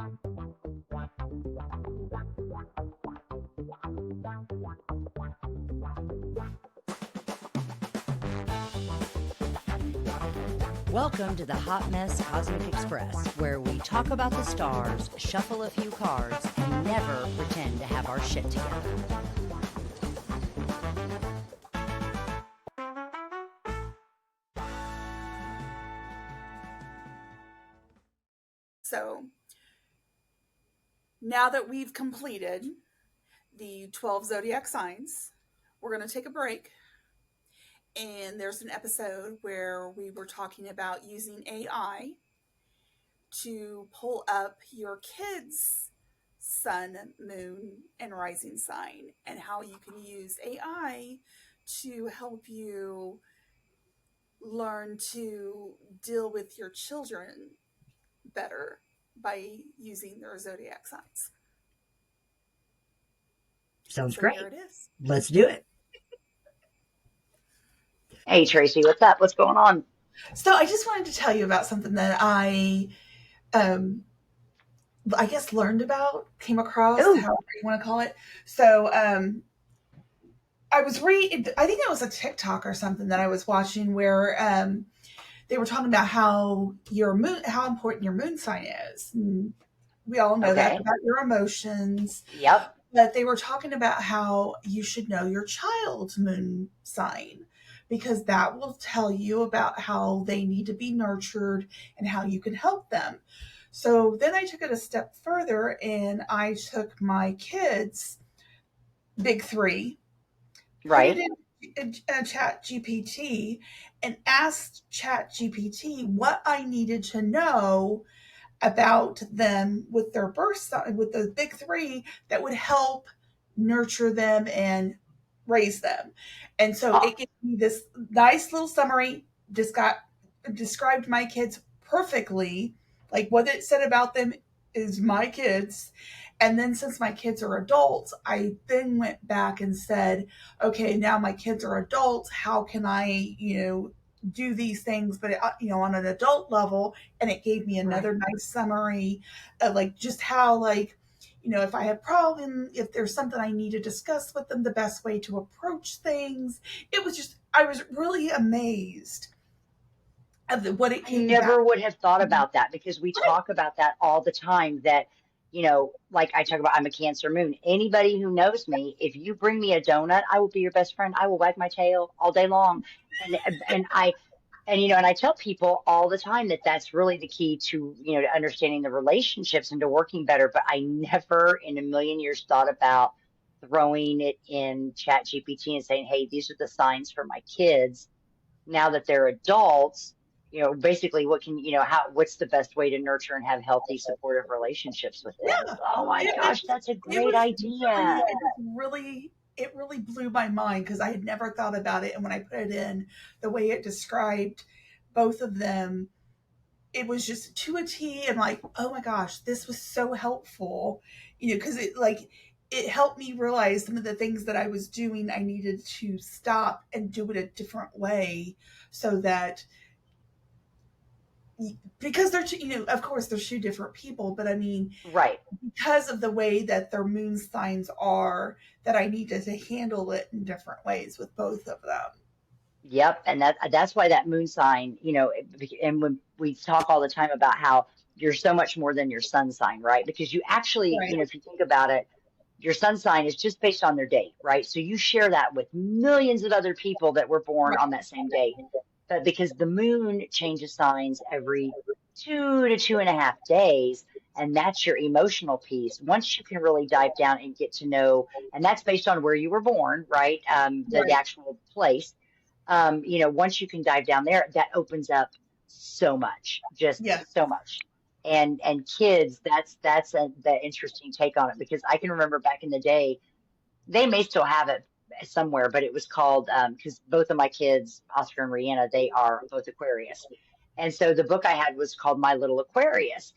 Welcome to the Hot Mess Cosmic Express, where we talk about the stars, shuffle a few cards, and never pretend to have our shit together. So now that we've completed the 12 zodiac signs, we're going to take a break. And there's an episode where we were talking about using AI to pull up your kids' sun, moon, and rising sign, and how you can use AI to help you learn to deal with your children better by using their zodiac signs. Sounds So great. Here it is. Let's do it. Hey, Tracy, what's up? What's going on? So I just wanted to tell you about something that I guess learned about, came across, Ooh. however you want to call it. So I was reading, I think it was a TikTok or something that I was watching where they were talking about how important your moon sign is. And we all know that about your emotions. Yep. But they were talking about how you should know your child's moon sign, because that will tell you about how they need to be nurtured and how you can help them. So then I took it a step further and I took my kids' big three, Right. put it in ChatGPT and asked ChatGPT what I needed to know about them with their birth sign, with the big three, that would help nurture them and raise them. And so it gave me this nice little summary, described my kids perfectly. Like what it said about them is my kids. And then since my kids are adults, I then went back and said, okay, now my kids are adults. How can I, do these things, but on an adult level? And it gave me another nice summary of like just how, like, if I had problem, if there's something I need to discuss with them, the best way to approach things. It was just, I was really amazed of what it came I never back. would have thought about that, because we talk about that all the time, that, like I talk about, I'm a Cancer moon. Anybody who knows me, if you bring me a donut, I will be your best friend. I will wag my tail all day long. And I tell people all the time that that's really the key to, to understanding the relationships and to working better. But I never in a million years thought about throwing it in Chat GPT and saying, hey, these are the signs for my kids now that they're adults. Basically what's the best way to nurture and have healthy, supportive relationships with them? Yeah. Oh my gosh, that's a great idea. It really blew my mind, because I had never thought about it. And when I put it in, the way it described both of them, it was just to a T. And like, oh my gosh, this was so helpful, because it helped me realize some of the things that I was doing. I needed to stop and do it a different way, so that, because they're two, of course they're two different people, but I mean, Right. because of the way that their moon signs are, that I needed to handle it in different ways with both of them. Yep. And that's why that moon sign, and when we talk all the time about how you're so much more than your sun sign, right? Because you actually, Right. if you think about it, your sun sign is just based on their date, right? So you share that with millions of other people that were born on that same day. But because the moon changes signs every 2 to 2.5 days, and that's your emotional piece. Once you can really dive down and get to know, and that's based on where you were born, right? The actual place. Once you can dive down there, that opens up so much, just so much. And kids, that's the interesting take on it, because I can remember back in the day, they may still have it somewhere, but it was called, because both of my kids, Oscar and Rihanna, they are both Aquarius. And so the book I had was called My Little Aquarius.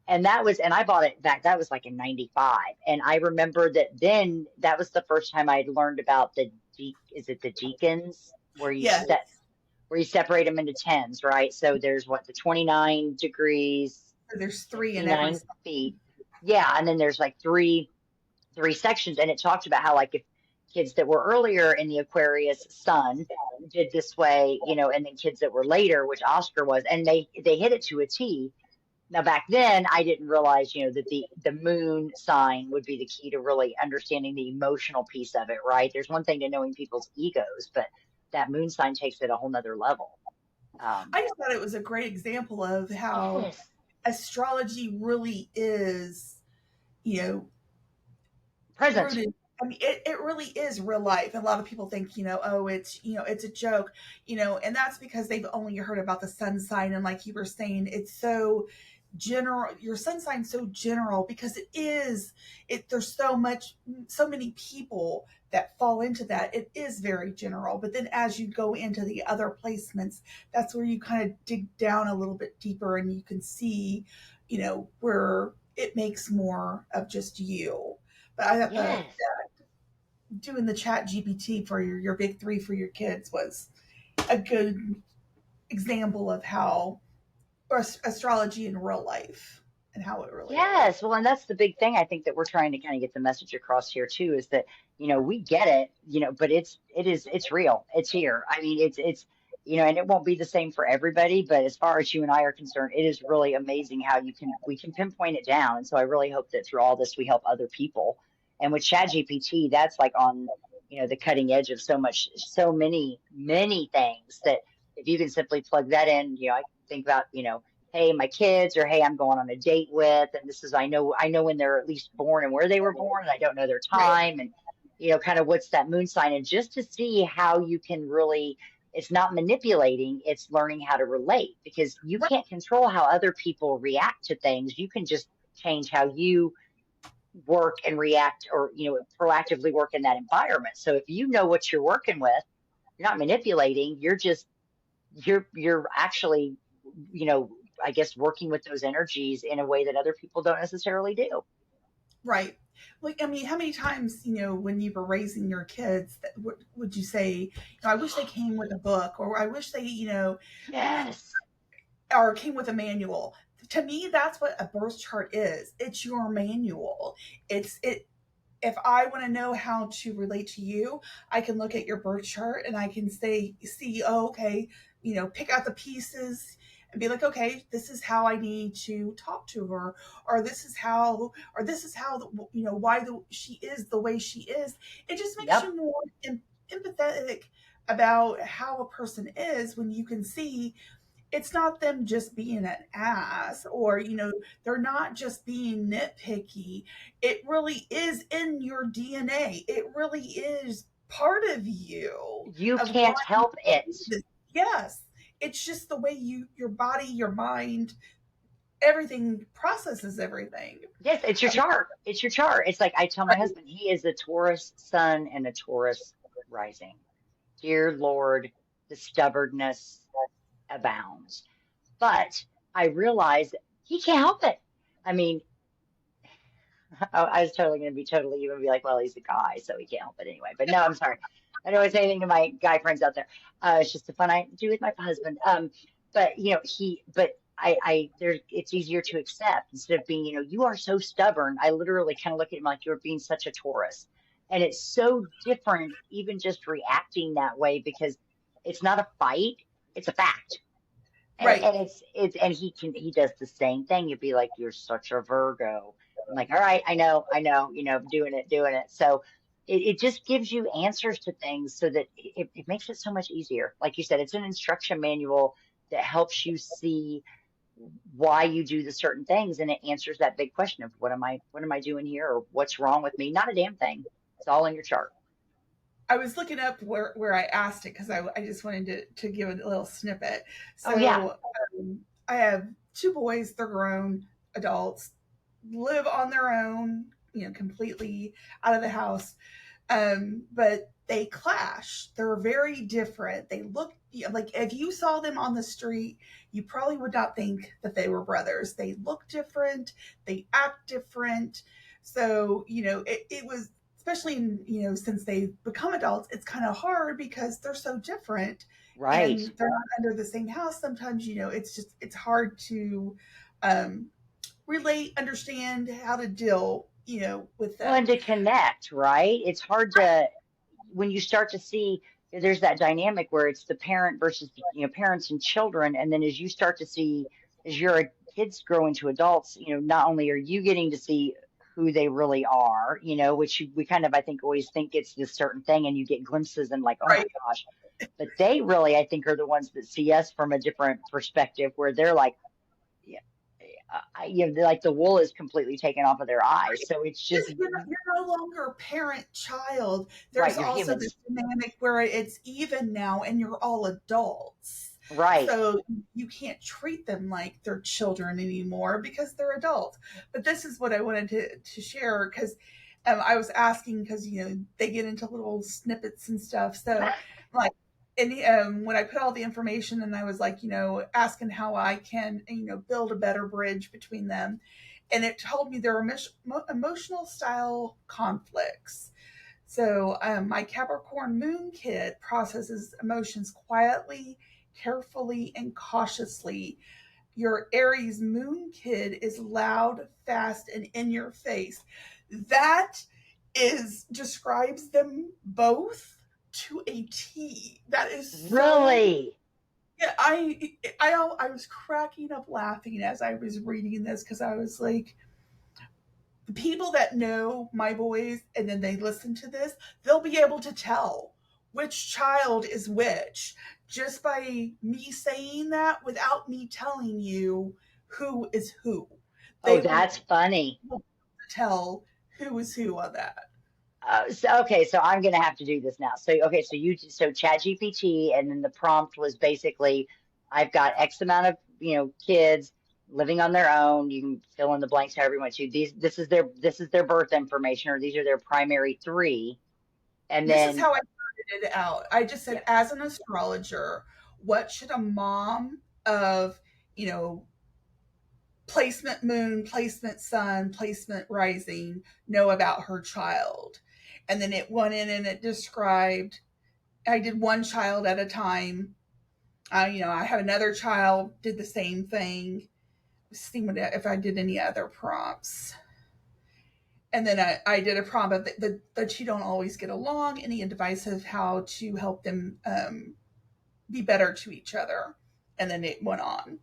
And I bought it back, that was like in 95. And I remember that then that was the first time I'd learned about the deacons, where you separate them into tens, right? So there's the 29 degrees, There's 3 in 9 every feet. Yeah, and then there's like three sections, and it talked about how like if kids that were earlier in the Aquarius sun did this way, and then kids that were later, which Oscar was, and they hit it to a T. Now back then I didn't realize, that the moon sign would be the key to really understanding the emotional piece of it, right? There's one thing to knowing people's egos, but that moon sign takes it a whole nother level. I just thought it was a great example of how Yes, astrology really is, you know, present. rooted. I mean, it really is real life. And a lot of people think, oh, it's a joke, and that's because they've only heard about the sun sign. And like you were saying, it's so general. Your sun sign's so general because there's so many people that fall into that. It is very general. But then as you go into the other placements, that's where you kind of dig down a little bit deeper and you can see, where it makes more of just you. But I thought Yes. doing the ChatGPT for your big three for your kids was a good example of how astrology in real life and how it really works. Yes, well, and that's the big thing I think that we're trying to kind of get the message across here too, is that, we get it, but it's real. It's here. I mean, it's and it won't be the same for everybody, but as far as you and I are concerned, it is really amazing how we can pinpoint it down. And so I really hope that through all this we help other people. And with ChatGPT, that's like on, the cutting edge of so many things that if you can simply plug that in, I think about, hey, my kids, or hey, I'm going on a date with, and this is, I know when they're at least born and where they were born, and I don't know their Right. time, and kind of what's that moon sign, and just to see how you can really, it's not manipulating, it's learning how to relate, because you Right. can't control how other people react to things. You can just change how you work and react, or proactively work in that environment. So if you know what you're working with, you're not manipulating, you're actually, you know, I guess working with those energies in a way that other people don't necessarily do. Right. Like, I mean, how many times, when you were raising your kids, would you say, I wish they came with a book, or I wish they, Yes. or came with a manual. To me, that's what a birth chart is. It's your manual. It if I want to know how to relate to you, I can look at your birth chart and I can see, oh, okay, pick out the pieces and be like, okay, this is how I need to talk to her, or this is how, why she is the way she is. It just makes Yep. you more empathetic about how a person is when you can see it's not them just being an ass, or they're not just being nitpicky. It really is in your DNA. It really is part of you, You of why can't you help it. do this. Yes, it's just the way your body, your mind, everything processes everything. Yes, it's your chart. It's your chart. It's like I tell my Right. husband, he is a Taurus sun and a Taurus rising. Dear Lord, the stubbornness abounds. But I realize he can't help it. I mean, I was totally going to be totally even be like, well, he's a guy, so he can't help it anyway. But no, I'm sorry. I don't say anything to my guy friends out there. It's just the fun I do with my husband. But it's easier to accept instead of being, you are so stubborn. I literally kind of look at him like you're being such a Taurus. And it's so different, even just reacting that way, because it's not a fight, it's a fact. Right. And and he does the same thing. You'd be like, you're such a Virgo. I'm like, all right, I know, doing it. So it just gives you answers to things so that it makes it so much easier. Like you said, it's an instruction manual that helps you see why you do the certain things, and it answers that big question of what am I doing here, or what's wrong with me? Not a damn thing. It's all in your chart. I was looking up where I asked it because I just wanted to give a little snippet. Oh yeah. So I have two boys, they're grown adults, live on their own, completely out of the house. But they clash. They're very different. They look like, if you saw them on the street, you probably would not think that they were brothers. They look different, they act different. So, it was, especially since they've become adults, it's kind of hard because they're so different Right. and they're not under the same house. Sometimes, it's hard to um relate, understand how to deal, with Well, them. and to connect, right? It's hard to, when you start to see there's that dynamic where it's the parent versus parents and children, and then as you start to see as your kids grow into adults, not only are you getting to see who they really are, which we kind of I think always think it's this certain thing, and you get glimpses and like, oh my Right. gosh, but they really I think are the ones that see us from a different perspective, where they're like, yeah, like the wool is completely taken off of their eyes, so it's just You're no longer parent child. right. There's You're also this humans, dynamic where it's even now and you're all adults. right? So you can't treat them like they're children anymore because they're adults. But this is what I wanted to share because I was asking because, they get into little snippets and stuff. So, like, and when I put all the information and I was like, asking how I can, build a better bridge between them, and it told me there are emotional style conflicts. So my Capricorn moon kid processes emotions quietly, carefully, and cautiously. Your Aries moon kid is loud, fast, and in your face. That is describes them both to a T. That is so. Really? Yeah, I was cracking up laughing as I was reading this because I was like, the people that know my boys and then they listen to this, they'll be able to tell which child is which just by me saying that without me telling you who is who. Oh, They will that's funny. tell who is who on that. So okay, so I'm gonna have to do this now. So okay, so ChatGPT, and then the prompt was basically, I've got X amount of kids living on their own. You can fill in the blanks however you want to. This is their birth information, or these are their primary three, and This is then how I started it out. I just yeah. said, as an astrologer, what should a mom of, you know, placement moon, placement sun, placement rising know about her child? And then it went in and it described, I did one child at a time. I have another child, did the same thing. See if I did any other prompts. And then I did a prompt that you don't always get along, any advice of how to help them be better to each other. And then it went on.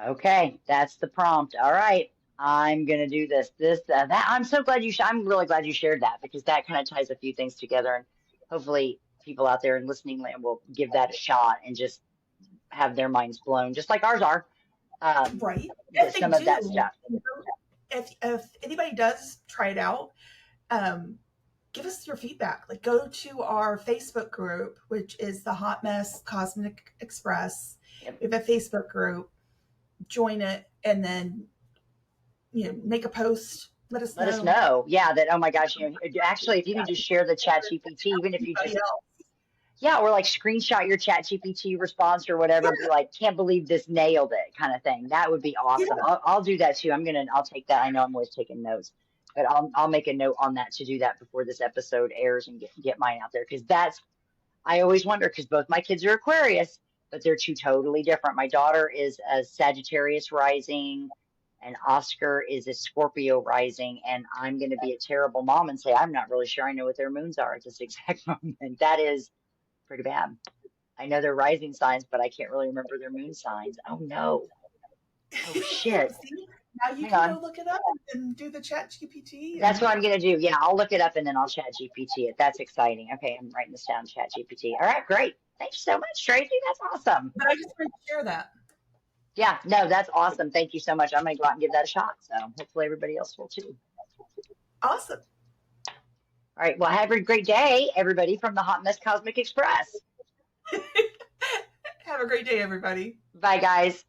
Okay, that's the prompt. All right, I'm gonna do this. That. I'm so glad I'm really glad you shared that, because that kind of ties a few things together, and hopefully people out there in listening land will give that a shot and just have their minds blown, just like ours are. Um, Right. that If they some of that do, stuff. if anybody does try it out, um, give us your feedback. Like, go to our Facebook group, which is the Hot Mess Cosmic Express. Yep. We have a Facebook group. Join it, and then make a post. Let us Let us know. know. Yeah, that, oh my gosh, actually, if you can just share the chat GPT, even if you Anybody just, else? yeah, or like screenshot your chat GPT response or whatever, Yeah, and be like, can't believe this nailed it kind of thing. That would be awesome. yeah. I'll do that too. I'll take that. I know I'm always taking notes, but I'll make a note on that to do that before this episode airs and get mine out there. Because I always wonder, because both my kids are Aquarius, but they're two totally different. My daughter is a Sagittarius rising, and Oscar is a Scorpio rising. And I'm going to be a terrible mom and say, I'm not really sure I know what their moons are at this exact moment. That is pretty bad. I know their rising signs, but I can't really remember their moon signs. Oh no. Oh shit. See, now you Hang can go on. look it up and do the chat GPT That's and what I'm gonna do. Yeah, I'll look it up and then I'll chat GPT it. That's exciting. Okay, I'm writing this down, chat GPT. All right, great. Thanks so much, Tracy. That's awesome. but I just wanted to share that. Yeah, no, that's awesome. Thank you so much. I'm gonna go out and give that a shot. So hopefully everybody else will too. Awesome. All right. Well, have a great day, everybody, from the Hot Mess Cosmic Express. Have a great day, everybody. Bye, guys.